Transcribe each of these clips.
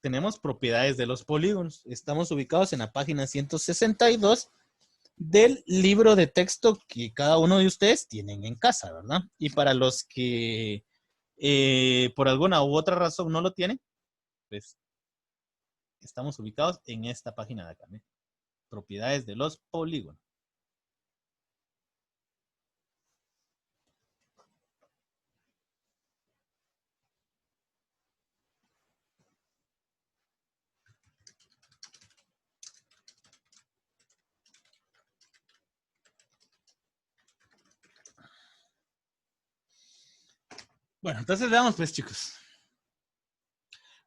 tenemos propiedades de los polígonos. Estamos ubicados en la página 162 del libro de texto que cada uno de ustedes tienen en casa, ¿verdad? Y para los que por alguna u otra razón no lo tienen, pues estamos ubicados en esta página de acá, ¿eh? Propiedades de los polígonos. Bueno, entonces veamos pues, chicos.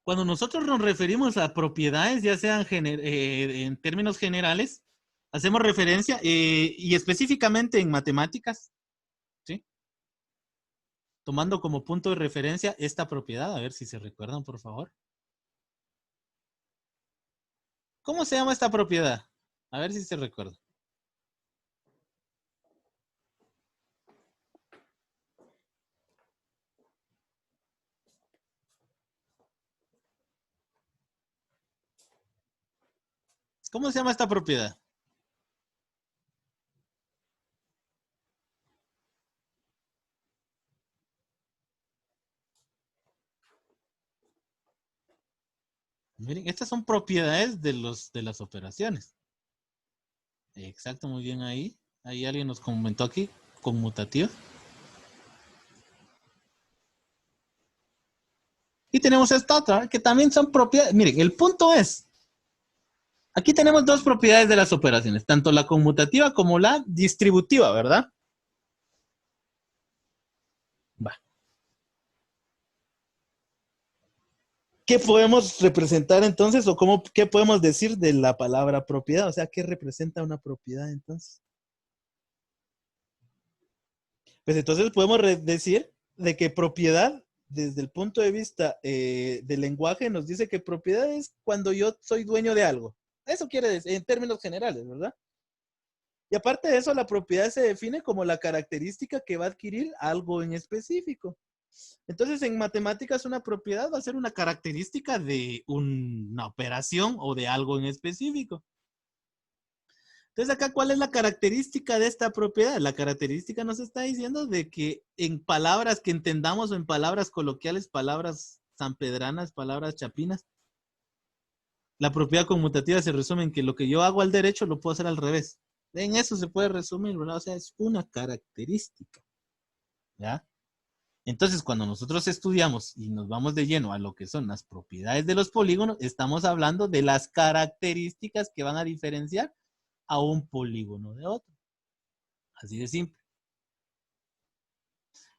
Cuando nosotros nos referimos a propiedades, ya sean en términos generales, hacemos referencia, y específicamente en matemáticas, ¿sí? Tomando como punto de referencia esta propiedad, a ver si se recuerdan, por favor. ¿Cómo se llama esta propiedad? A ver si se recuerda. ¿Cómo se llama esta propiedad? Miren, estas son propiedades de las operaciones. Exacto, muy bien ahí. Ahí alguien nos comentó aquí, conmutativa. Y tenemos esta otra, que también son propiedades. Miren, el punto es, aquí tenemos dos propiedades de las operaciones, tanto la conmutativa como la distributiva, ¿verdad? Va. ¿Qué podemos representar entonces o qué podemos decir de la palabra propiedad? O sea, ¿qué representa una propiedad entonces? Pues entonces podemos decir de que propiedad, desde el punto de vista del lenguaje, nos dice que propiedad es cuando yo soy dueño de algo. Eso quiere decir, en términos generales, ¿verdad? Y aparte de eso, la propiedad se define como la característica que va a adquirir algo en específico. Entonces, en matemáticas, una propiedad va a ser una característica de una operación o de algo en específico. Entonces, acá, ¿cuál es la característica de esta propiedad? La característica nos está diciendo de que en palabras que entendamos o en palabras coloquiales, palabras sanpedranas, palabras chapinas, la propiedad conmutativa se resume en que lo que yo hago al derecho lo puedo hacer al revés. En eso se puede resumir, ¿verdad? O sea, es una característica, ¿ya? Entonces, cuando nosotros estudiamos y nos vamos de lleno a lo que son las propiedades de los polígonos, estamos hablando de las características que van a diferenciar a un polígono de otro. Así de simple.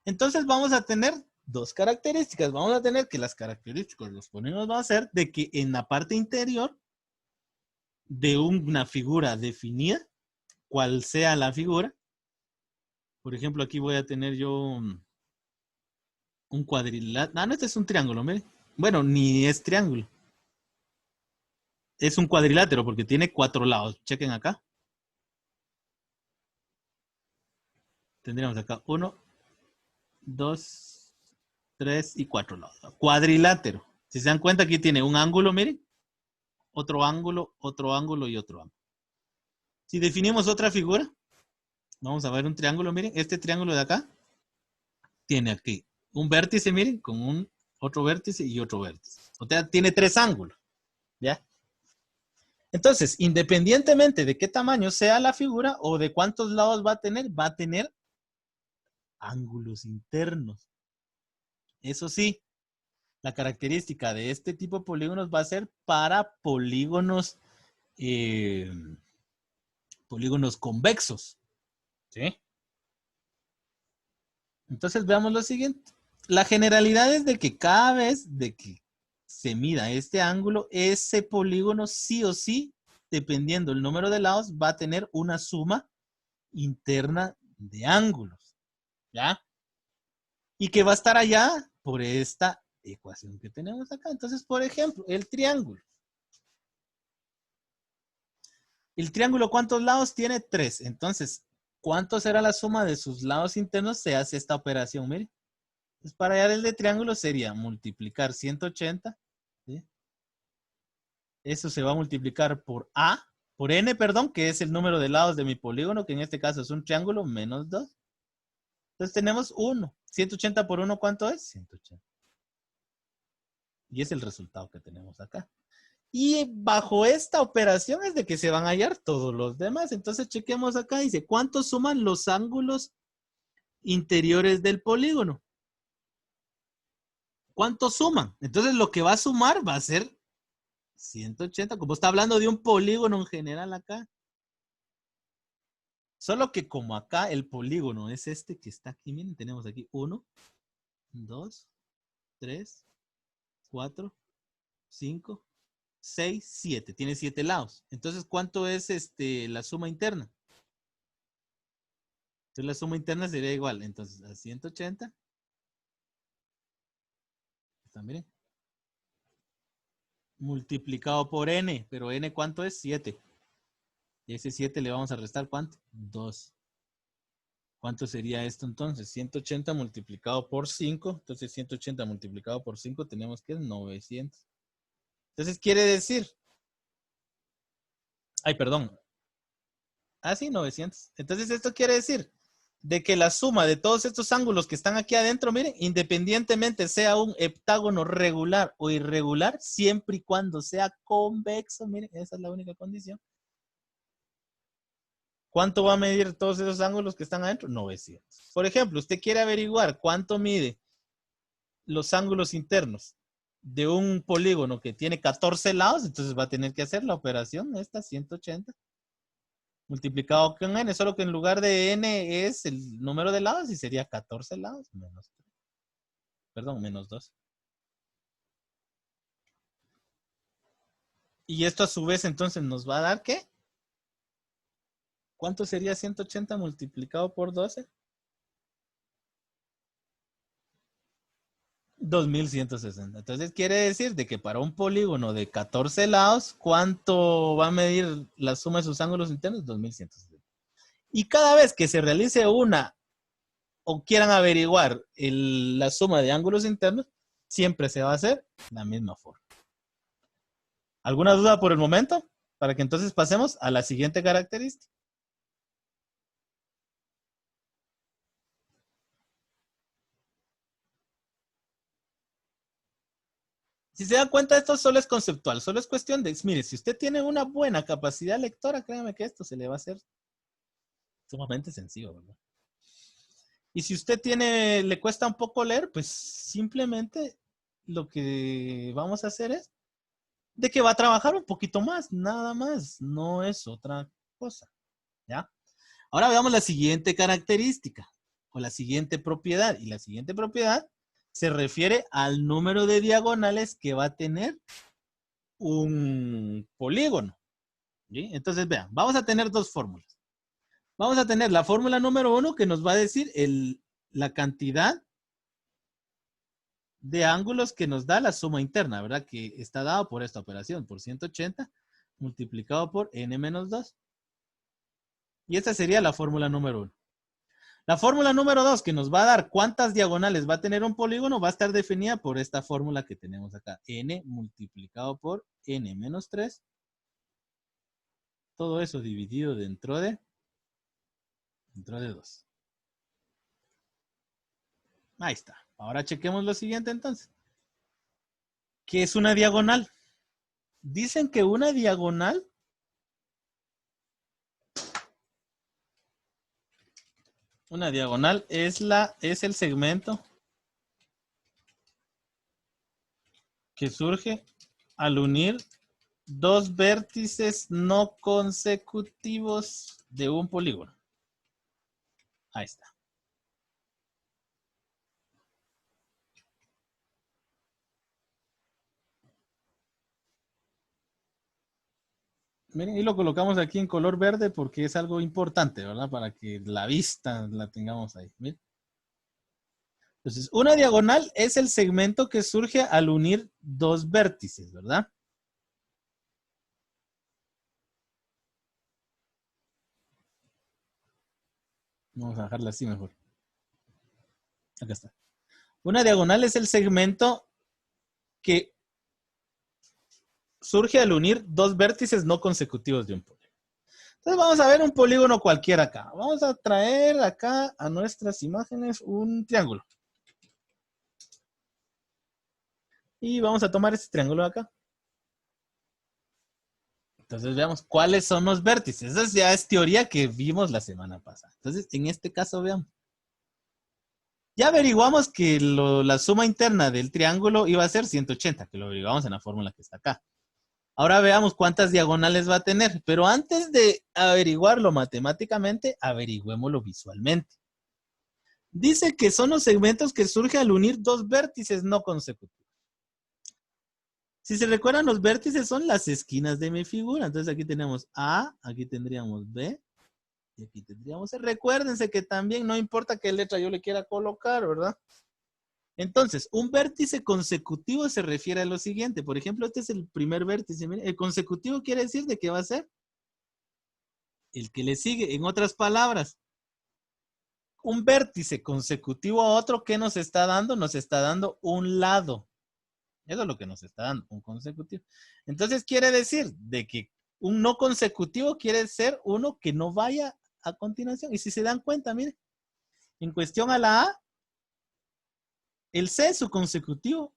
Entonces, vamos a tener dos características. Vamos a tener que las características de los polígonos van a ser de que en la parte interior de una figura definida, cual sea la figura, por ejemplo, aquí voy a tener yo un cuadrilátero. Ah, no, este es un triángulo, mire. Bueno, ni es triángulo. Es un cuadrilátero porque tiene 4 lados. Chequen acá. Tendríamos acá 1, 2, 3 y 4 lados. Cuadrilátero. Si se dan cuenta, aquí tiene un ángulo, miren. Otro ángulo y otro ángulo. Si definimos otra figura, vamos a ver un triángulo, miren. Este triángulo de acá tiene aquí un vértice, miren, con otro vértice y otro vértice. O sea, tiene 3 ángulos. ¿Ya? Entonces, independientemente de qué tamaño sea la figura o de cuántos lados va a tener ángulos internos. Eso sí, la característica de este tipo de polígonos va a ser para polígonos convexos. ¿Sí? Entonces veamos lo siguiente. La generalidad es de que cada vez de que se mida este ángulo, ese polígono sí o sí, dependiendo del número de lados, va a tener una suma interna de ángulos. ¿Ya? Y que va a estar allá por esta ecuación que tenemos acá. Entonces, por ejemplo, el triángulo. ¿El triángulo cuántos lados tiene? 3. Entonces, ¿cuánto será la suma de sus lados internos? Se hace esta operación, mire. Entonces, para hallar el de triángulo sería multiplicar 180, ¿sí? Eso se va a multiplicar por n, perdón, que es el número de lados de mi polígono, que en este caso es un triángulo, menos 2. Entonces tenemos 1. 180 por 1, ¿cuánto es? 180. Y es el resultado que tenemos acá. Y bajo esta operación es de que se van a hallar todos los demás. Entonces chequemos acá, dice, ¿cuánto suman los ángulos interiores del polígono? ¿Cuánto suman? Entonces lo que va a sumar va a ser 180, como está hablando de un polígono en general acá. Solo que como acá el polígono es este que está aquí, miren, tenemos aquí 1, 2, 3, 4, 5, 6, 7. Tiene 7 lados. Entonces, ¿cuánto es la suma interna? Entonces, la suma interna sería igual. Entonces, a 180. Está, miren. Multiplicado por n. Pero n, ¿cuánto es? 7. Y a ese 7 le vamos a restar, ¿cuánto? 2. ¿Cuánto sería esto entonces? 180 multiplicado por 5. Entonces, 180 multiplicado por 5 tenemos que es 900. Entonces, quiere decir... Ay, perdón. Ah, sí, 900. Entonces, esto quiere decir de que la suma de todos estos ángulos que están aquí adentro, miren, independientemente sea un heptágono regular o irregular, siempre y cuando sea convexo, miren, esa es la única condición. ¿Cuánto va a medir todos esos ángulos que están adentro? 900. Por ejemplo, usted quiere averiguar cuánto mide los ángulos internos de un polígono que tiene 14 lados, entonces va a tener que hacer la operación, esta 180, multiplicado con n, solo que en lugar de n es el número de lados y sería 14 lados menos 3. Perdón, menos 2. Y esto a su vez entonces nos va a dar ¿qué? ¿Cuánto sería 180 multiplicado por 12? 2160. Entonces quiere decir de que para un polígono de 14 lados, ¿cuánto va a medir la suma de sus ángulos internos? 2160. Y cada vez que se realice una o quieran averiguar la suma de ángulos internos, siempre se va a hacer la misma forma. ¿Alguna duda por el momento? Para que entonces pasemos a la siguiente característica. Si se da cuenta, esto solo es conceptual, solo es cuestión de, mire, si usted tiene una buena capacidad lectora, créame que esto se le va a hacer sumamente sencillo, ¿verdad? Y si usted le cuesta un poco leer, pues simplemente lo que vamos a hacer es de que va a trabajar un poquito más, nada más, no es otra cosa, ¿ya? Ahora veamos la siguiente característica o la siguiente propiedad. Y la siguiente propiedad se refiere al número de diagonales que va a tener un polígono. ¿Sí? Entonces, vean, vamos a tener dos fórmulas. Vamos a tener la fórmula número 1 que nos va a decir la cantidad de ángulos que nos da la suma interna, ¿verdad? Que está dado por esta operación, por 180 multiplicado por n menos 2. Y esta sería la fórmula número 1. La fórmula número 2 que nos va a dar cuántas diagonales va a tener un polígono va a estar definida por esta fórmula que tenemos acá. N multiplicado por n menos 3. Todo eso dividido dentro de 2. Ahí está. Ahora chequemos lo siguiente entonces. ¿Qué es una diagonal? Dicen que una diagonal es el segmento que surge al unir dos vértices no consecutivos de un polígono. Ahí está. Miren, y lo colocamos aquí en color verde porque es algo importante, ¿verdad? Para que la vista la tengamos ahí. Miren. Entonces, una diagonal es el segmento que surge al unir dos vértices, ¿verdad? Vamos a dejarla así mejor. Acá está. Una diagonal es el segmento que surge al unir dos vértices no consecutivos de un polígono. Entonces vamos a ver un polígono cualquiera acá. Vamos a traer acá a nuestras imágenes un triángulo. Y vamos a tomar este triángulo de acá. Entonces veamos cuáles son los vértices. Esa ya es teoría que vimos la semana pasada. Entonces, en este caso, veamos. Ya averiguamos que la suma interna del triángulo iba a ser 180, que lo averiguamos en la fórmula que está acá. Ahora veamos cuántas diagonales va a tener. Pero antes de averiguarlo matemáticamente, averigüémoslo visualmente. Dice que son los segmentos que surgen al unir dos vértices no consecutivos. Si se recuerdan, los vértices son las esquinas de mi figura. Entonces aquí tenemos A, aquí tendríamos B, y aquí tendríamos C. Recuérdense que también no importa qué letra yo le quiera colocar, ¿verdad? Entonces, un vértice consecutivo se refiere a lo siguiente. Por ejemplo, este es el primer vértice. Miren, el consecutivo quiere decir de qué va a ser el que le sigue. En otras palabras, un vértice consecutivo a otro, ¿qué nos está dando? Nos está dando un lado. Eso es lo que nos está dando, un consecutivo. Entonces quiere decir de que un no consecutivo quiere ser uno que no vaya a continuación. Y si se dan cuenta, miren, en cuestión a la A, el C es su consecutivo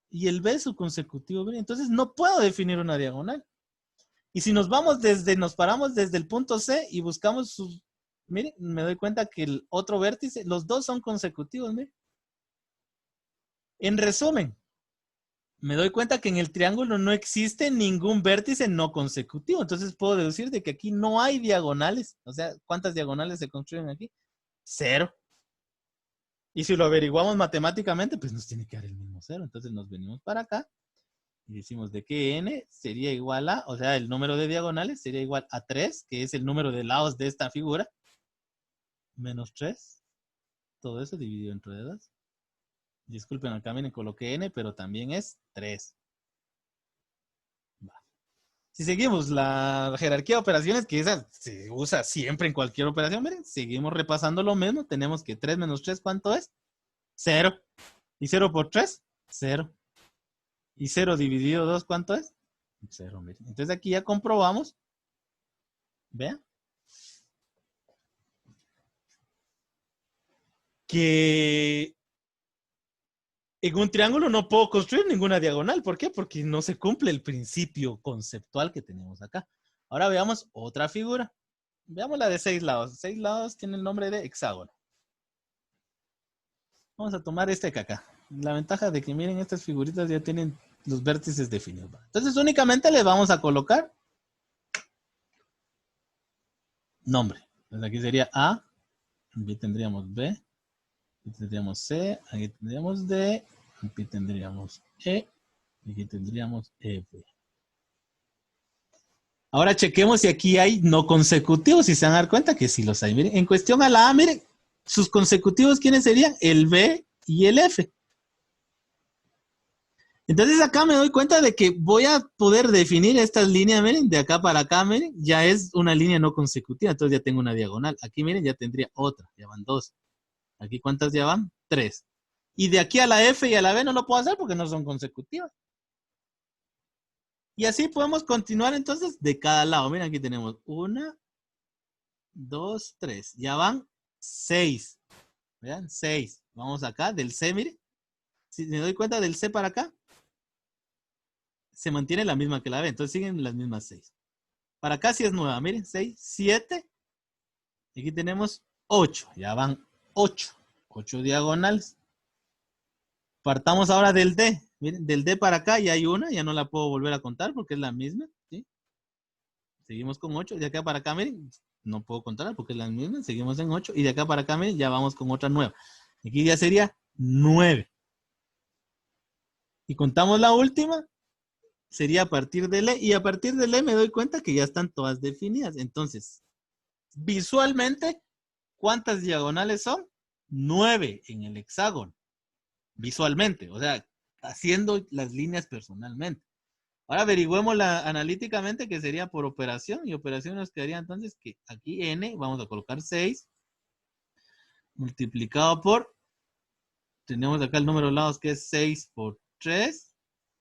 y el B es su consecutivo. Miren, entonces no puedo definir una diagonal. Y si nos paramos desde el punto C y buscamos sus, miren, me doy cuenta que el otro vértice, los dos son consecutivos, miren. En resumen, me doy cuenta que en el triángulo no existe ningún vértice no consecutivo. Entonces puedo deducir de que aquí no hay diagonales. O sea, ¿cuántas diagonales se construyen aquí? 0. Y si lo averiguamos matemáticamente, pues nos tiene que dar el mismo 0. Entonces nos venimos para acá y decimos de que n sería igual a, o sea, el número de diagonales sería igual a 3, que es el número de lados de esta figura, menos 3. Todo eso dividido entre 2. Disculpen, acá me coloqué n, pero también es 3. Si seguimos la jerarquía de operaciones, que esa se usa siempre en cualquier operación, miren, seguimos repasando lo mismo. Tenemos que 3 menos 3, ¿cuánto es? 0. ¿Y 0 por 3? 0. ¿Y 0 dividido 2, cuánto es? 0, miren. Entonces aquí ya comprobamos. Vean. Que en un triángulo no puedo construir ninguna diagonal. ¿Por qué? Porque no se cumple el principio conceptual que tenemos acá. Ahora veamos otra figura. Veamos la de 6 lados. 6 lados tiene el nombre de hexágono. Vamos a tomar este de acá. La ventaja de que miren, estas figuritas ya tienen los vértices definidos. Entonces únicamente le vamos a colocar nombre. Entonces aquí sería A, aquí tendríamos B, aquí tendríamos C, aquí tendríamos D, aquí tendríamos E, y aquí tendríamos F. Ahora chequemos si aquí hay no consecutivos, si se van a dar cuenta que sí los hay. Miren, en cuestión a la A, miren, sus consecutivos, ¿quiénes serían? El B y el F. Entonces acá me doy cuenta de que voy a poder definir estas líneas, miren, de acá para acá, miren, ya es una línea no consecutiva, entonces ya tengo una diagonal. Aquí, miren, ya tendría otra, ya van 2. Aquí, ¿cuántas ya van? 3. Y de aquí a la F y a la B no lo puedo hacer porque no son consecutivas. Y así podemos continuar entonces de cada lado. Miren, aquí tenemos 1, 2, 3. Ya van 6. Vean, 6. Vamos acá, del C, miren. Si me doy cuenta del C para acá, se mantiene la misma que la B. Entonces siguen las mismas 6. Para acá sí es nueva. Miren, 6, 7. Aquí tenemos 8. Ya van 8. 8 diagonales. Partamos ahora del D. Miren, del D para acá ya hay una. Ya no la puedo volver a contar porque es la misma. ¿Sí? Seguimos con 8. De acá para acá, miren, no puedo contar porque es la misma. Seguimos en 8. Y de acá para acá, miren, ya vamos con otra nueva. Aquí ya sería 9. Y contamos la última. Sería a partir del E. Y a partir del E me doy cuenta que ya están todas definidas. Entonces, visualmente, ¿cuántas diagonales son? 9 en el hexágono. Visualmente. O sea, haciendo las líneas personalmente. Ahora averigüémosla analíticamente, que sería por operación. Y operación nos quedaría entonces que aquí n, vamos a colocar 6, multiplicado por, tenemos acá el número de lados que es 6 por 3,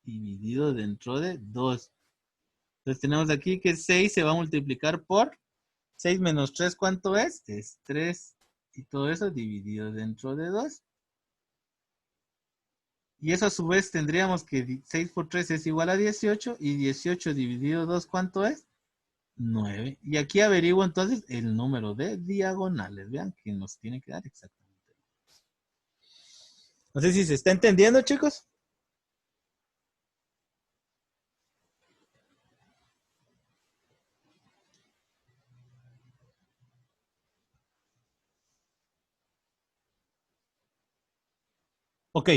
dividido dentro de 2. Entonces tenemos aquí que 6 se va a multiplicar por 6 menos 3, ¿cuánto es? Es 3 y todo eso dividido dentro de 2. Y eso a su vez tendríamos que 6 por 3 es igual a 18 y 18 dividido 2, ¿cuánto es? 9. Y aquí averiguo entonces el número de diagonales. Vean que nos tiene que dar exactamente. No sé si se está entendiendo, chicos. Ok.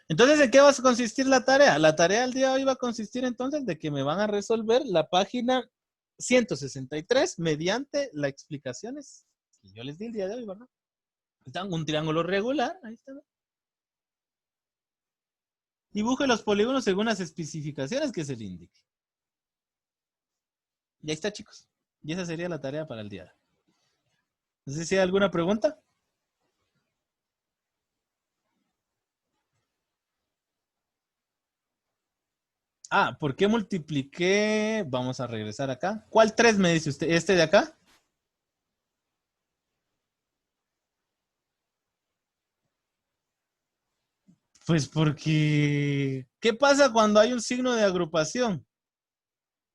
Entonces, ¿en qué va a consistir la tarea? La tarea del día de hoy va a consistir entonces de que me van a resolver la página 163 mediante las explicaciones que yo les di el día de hoy, ¿verdad? Están un triángulo regular, ahí está. Dibuje los polígonos según las especificaciones que se le indique. Y ahí está, chicos. Y esa sería la tarea para el día de hoy. No sé si hay alguna pregunta. Ah, ¿por qué multipliqué? Vamos a regresar acá. ¿Cuál 3 me dice usted? ¿Este de acá? Pues porque, ¿qué pasa cuando hay un signo de agrupación?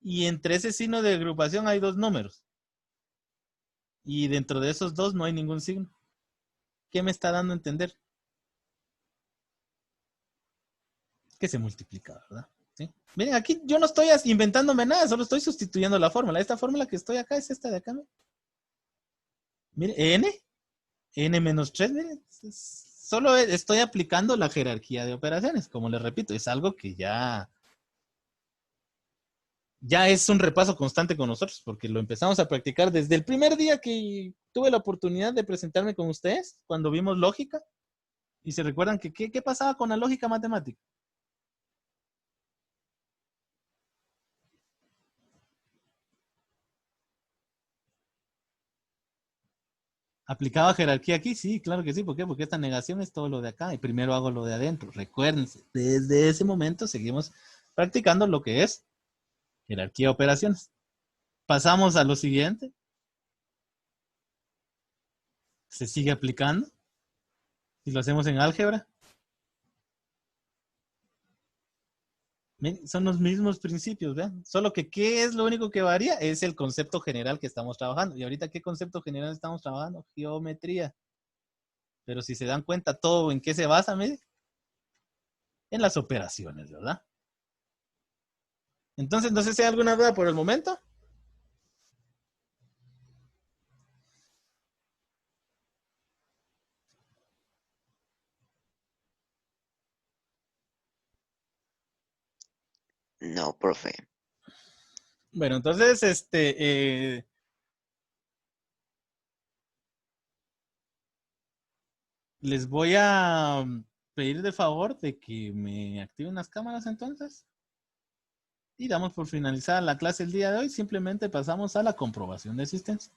Y entre ese signo de agrupación hay dos números. Y dentro de esos dos no hay ningún signo. ¿Qué me está dando a entender? Que se multiplica, ¿verdad? ¿Sí? Miren, aquí yo no estoy inventándome nada, solo estoy sustituyendo la fórmula. Esta fórmula que estoy acá es esta de acá, ¿no? Miren, n menos 3, miren. Solo estoy aplicando la jerarquía de operaciones. Como les repito, es algo que ya es un repaso constante con nosotros, porque lo empezamos a practicar desde el primer día que tuve la oportunidad de presentarme con ustedes, cuando vimos lógica. Y se recuerdan que qué pasaba con la lógica matemática. ¿Aplicaba jerarquía aquí? Sí, claro que sí. ¿Por qué? Porque esta negación es todo lo de acá y primero hago lo de adentro. Recuérdense, desde ese momento seguimos practicando lo que es jerarquía de operaciones. Pasamos a lo siguiente. Se sigue aplicando. Si lo hacemos en álgebra, son los mismos principios, ¿vean? Solo que ¿qué es lo único que varía? Es el concepto general que estamos trabajando. Y ahorita, ¿qué concepto general estamos trabajando? Geometría. Pero si se dan cuenta todo en qué se basa, miren, en las operaciones, ¿verdad? Entonces, no sé si hay alguna duda por el momento. No, profe. Bueno, entonces, les voy a pedir de favor de que me activen las cámaras entonces. Y damos por finalizada la clase el día de hoy. Simplemente pasamos a la comprobación de existencia.